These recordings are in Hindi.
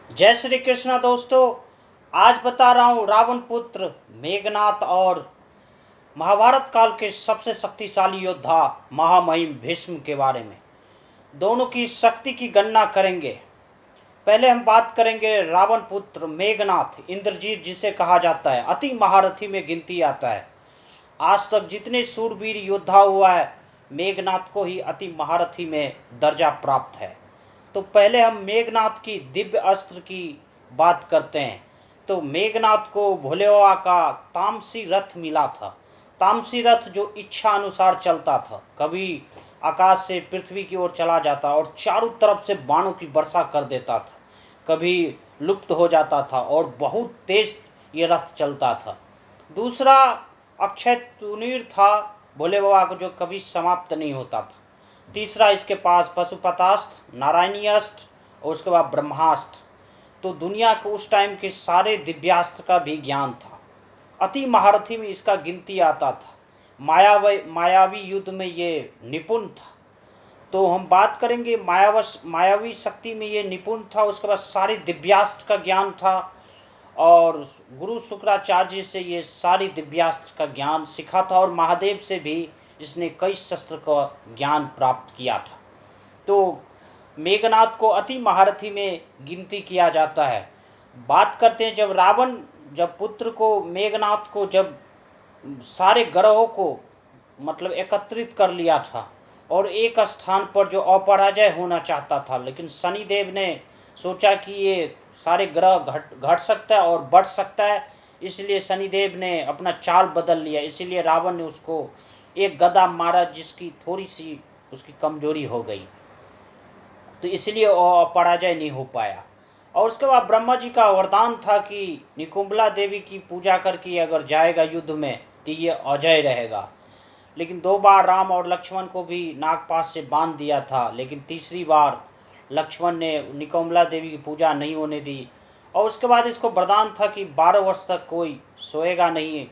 जय श्री कृष्णा दोस्तों। आज बता रहा हूँ रावण पुत्र मेघनाथ और महाभारत काल के सबसे शक्तिशाली योद्धा महामहिम भीष्म के बारे में। दोनों की शक्ति की गणना करेंगे। पहले हम बात करेंगे रावण पुत्र मेघनाथ, इंद्रजीत जिसे कहा जाता है, अति महारथी में गिनती आता है। आज तक जितने सूरवीर योद्धा हुआ है, मेघनाथ को ही अति महारथी में दर्जा प्राप्त है। तो पहले हम मेघनाथ की दिव्य अस्त्र की बात करते हैं। तो मेघनाथ को भोले बाबा का तामसी रथ मिला था। तामसी रथ जो इच्छा अनुसार चलता था, कभी आकाश से पृथ्वी की ओर चला जाता और चारों तरफ से बाणों की वर्षा कर देता था, कभी लुप्त हो जाता था और बहुत तेज ये रथ चलता था। दूसरा अक्षय तुनीर था भोले बाबा को, जो कभी समाप्त नहीं होता था। तीसरा इसके पास पशुपतास्त्र, नारायणी अस्त्र और उसके बाद ब्रह्मास्त्र। तो दुनिया को उस टाइम के सारे दिव्यास्त्र का भी ज्ञान था। अति महारथी में इसका गिनती आता था। मायावी युद्ध में ये निपुण था। तो हम बात करेंगे मायावी शक्ति में ये निपुण था। उसके बाद सारे दिव्यास्त्र का ज्ञान था और गुरु शुक्राचार्य से ये सारी दिव्यास्त्र का ज्ञान सीखा था और महादेव से भी इसने कई शस्त्र का ज्ञान प्राप्त किया था। तो मेघनाथ को अति महारथी में गिनती किया जाता है। बात करते हैं जब पुत्र को मेघनाथ को जब सारे ग्रहों को मतलब एकत्रित कर लिया था और एक स्थान पर जो अपराजय होना चाहता था, लेकिन शनिदेव ने सोचा कि ये सारे ग्रह घट सकता है और बढ़ सकता है, इसलिए शनिदेव ने अपना चाल बदल लिया। इसीलिए रावण ने उसको एक गदा मारा जिसकी थोड़ी सी उसकी कमजोरी हो गई, तो इसलिए वो पराजय नहीं हो पाया। और उसके बाद ब्रह्मा जी का वरदान था कि निकुंबला देवी की पूजा करके अगर जाएगा युद्ध में तो ये अजय रहेगा। लेकिन 2 बार राम और लक्ष्मण को भी नागपाश से बांध दिया था, लेकिन तीसरी बार लक्ष्मण ने निकुंबला देवी की पूजा नहीं होने दी। और उसके बाद इसको वरदान था कि 12 वर्ष तक कोई सोएगा नहीं,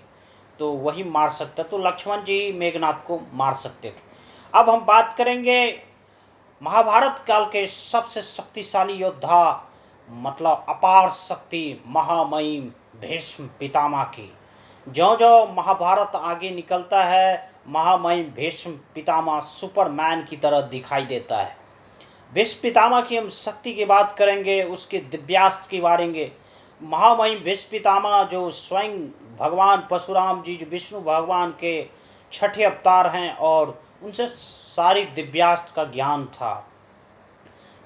तो वही मार सकता। तो लक्ष्मण जी ही मेघनाथ को मार सकते थे। अब हम बात करेंगे महाभारत काल के सबसे शक्तिशाली योद्धा, मतलब अपार शक्ति महामहिम भीष्म पितामह की। ज्यों ज्यों महाभारत आगे निकलता है, महामहिम भीष्म पितामह सुपरमैन की तरह दिखाई देता है। भीष्म पितामह की हम शक्ति की बात करेंगे, उसके दिव्यास्त्र की बारेंगे। महामहिम भीष्म पितामह जो स्वयं भगवान परशुराम जी, जो विष्णु भगवान के छठे अवतार हैं, और उनसे सारी दिव्यास्त्र का ज्ञान था।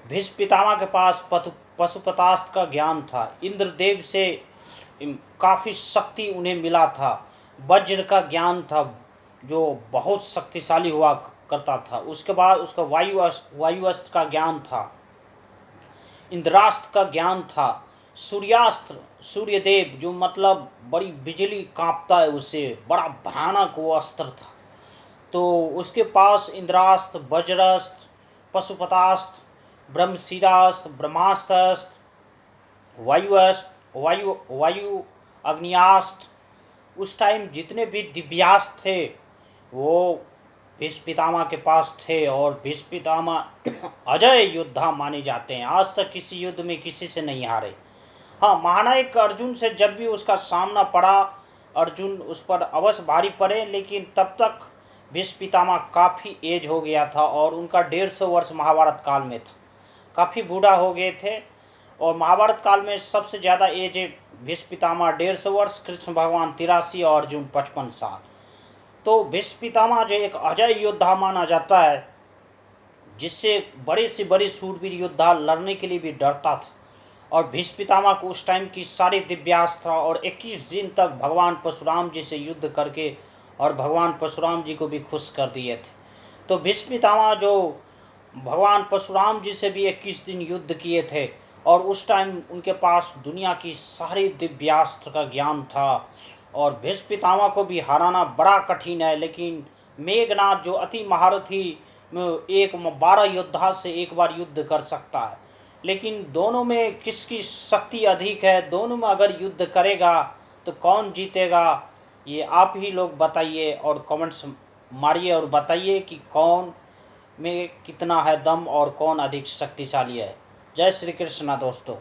भीष्म पितामह के पास पशुपतास्त्र का ज्ञान था। इंद्रदेव से काफ़ी शक्ति उन्हें मिला था। वज्र का ज्ञान था जो बहुत शक्तिशाली हुआ करता था। उसके बाद उसका वायु अस्त्र का ज्ञान था, इंद्रास्त्र का ज्ञान था, सूर्यास्त्र, सूर्यदेव जो मतलब बड़ी बिजली कांपता है, उससे बड़ा भयानक वो अस्त्र था। तो उसके पास इंद्रास्त्र, वज्रास्त्र, पशुपतास्त्र, ब्रह्मशिरास्त्र, ब्रह्मास्त्र, वायु अग्नियास्त्र, उस टाइम जितने भी दिव्यास्त्र थे वो भीष्म पितामह के पास थे। और भीष्म पितामह अजय योद्धा माने जाते हैं। आज तक किसी युद्ध में किसी से नहीं हारे। हाँ, महानायक अर्जुन से जब भी उसका सामना पड़ा, अर्जुन उस पर अवश्य भारी पड़े, लेकिन तब तक भीष्म पितामह काफ़ी एज हो गया था और उनका 150 वर्ष महाभारत काल में था। काफ़ी बूढ़ा हो गए थे। और महाभारत काल में सबसे ज़्यादा एज भीष्म पितामह 150 वर्ष, कृष्ण भगवान 83 और अर्जुन 55 साल। तो भीष्म पितामह जो एक अजय योद्धा माना जाता है, जिससे बड़े से बड़े शूरवीर योद्धा लड़ने के लिए भी डरता था। और भीष्म पितामह को उस टाइम की सारे दिव्यास्त्र और 21 दिन तक भगवान परशुराम जी से युद्ध करके और भगवान परशुराम जी को भी खुश कर दिए थे। तो भीष्म पितामह जो भगवान परशुराम जी से भी 21 दिन युद्ध किए थे और उस टाइम उनके पास दुनिया की सारी दिव्यास्त्र का ज्ञान था। और भीष्म पितामह को भी हराना बड़ा कठिन है, लेकिन मेघनाथ जो अति महारथी में 12 योद्धा से एक बार युद्ध कर सकता है। लेकिन दोनों में किसकी शक्ति अधिक है, दोनों में अगर युद्ध करेगा तो कौन जीतेगा, ये आप ही लोग बताइए और कमेंट्स मारिए और बताइए कि कौन में कितना है दम और कौन अधिक शक्तिशाली है। जय श्री कृष्ण दोस्तों।